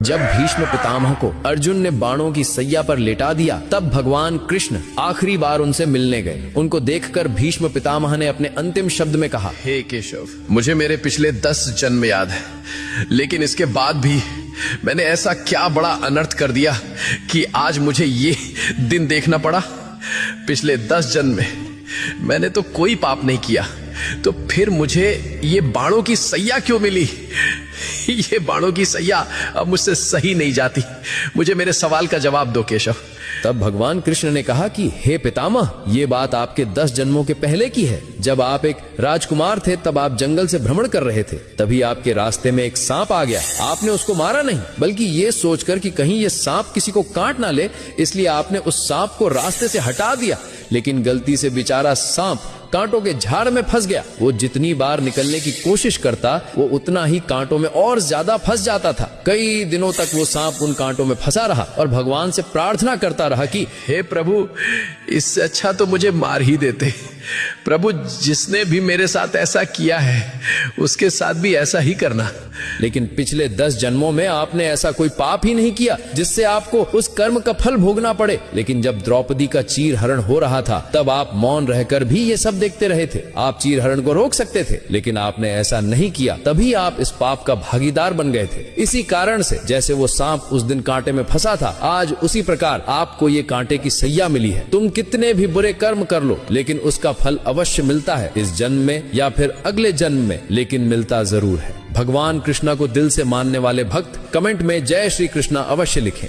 जब भीष्म पितामह को अर्जुन ने बाणों की सैया पर लेटा दिया, तब भगवान कृष्ण आखिरी बार उनसे मिलने गए। उनको देखकर भीष्म पितामह ने अपने अंतिम शब्द में कहा, हे केशव, मुझे मेरे पिछले 10 जन्म याद है, लेकिन इसके बाद भी मैंने ऐसा क्या बड़ा अनर्थ कर दिया कि आज मुझे ये दिन देखना पड़ा। पिछले 10 जन्म में मैंने तो कोई पाप नहीं किया, तो फिर मुझे ये बाणों की सैया क्यों मिली? ये बाणों की सैया अब मुझसे सही नहीं जाती। मुझे मेरे सवाल का जवाब दो केशव। तब भगवान कृष्ण ने कहा कि हे पितामह, ये बात आपके 10 जन्मों के पहले की है। जब आप एक राजकुमार थे, तब आप जंगल से भ्रमण कर रहे थे। तभी आपके रास्ते में एक सांप आ गया। आपने उसको मारा नहीं, बल्कि ये सोचकर कि कहीं ये सांप किसी को काट ना ले, इसलिए आपने उस सांप को रास्ते से हटा दिया। लेकिन गलती से बेचारा सांप कांटों के झाड़ में फंस गया। वो जितनी बार निकलने की कोशिश करता, वो उतना ही कांटों में और ज्यादा फंस जाता था। कई दिनों तक वो सांप उन कांटों में फंसा रहा और भगवान से प्रार्थना करता रहा कि हे प्रभु, इससे अच्छा तो मुझे मार ही देते। प्रभु, जिसने भी मेरे साथ ऐसा किया है, उसके साथ भी ऐसा ही करना। लेकिन पिछले 10 जन्मों में आपने ऐसा कोई पाप ही नहीं किया जिससे आपको उस कर्म का फल भोगना पड़े। लेकिन जब द्रौपदी का चीर हरण हो रहा था, तब आप मौन रहकर भी ये सब देखते रहे थे। आप चीर हरण को रोक सकते थे, लेकिन आपने ऐसा नहीं किया। तभी आप इस पाप का भागीदार बन गए थे। इसी कारण से जैसे वो सांप उस दिन कांटे में फंसा था, आज उसी प्रकार आपको ये कांटे की सैया मिली है। तुम कितने भी बुरे कर्म कर लो, लेकिन उसका फल अवश्य मिलता है, इस जन्म में या फिर अगले जन्म में, लेकिन मिलता जरूर है। भगवान कृष्णा को दिल से मानने वाले भक्त कमेंट में जय श्री कृष्णा अवश्य लिखें।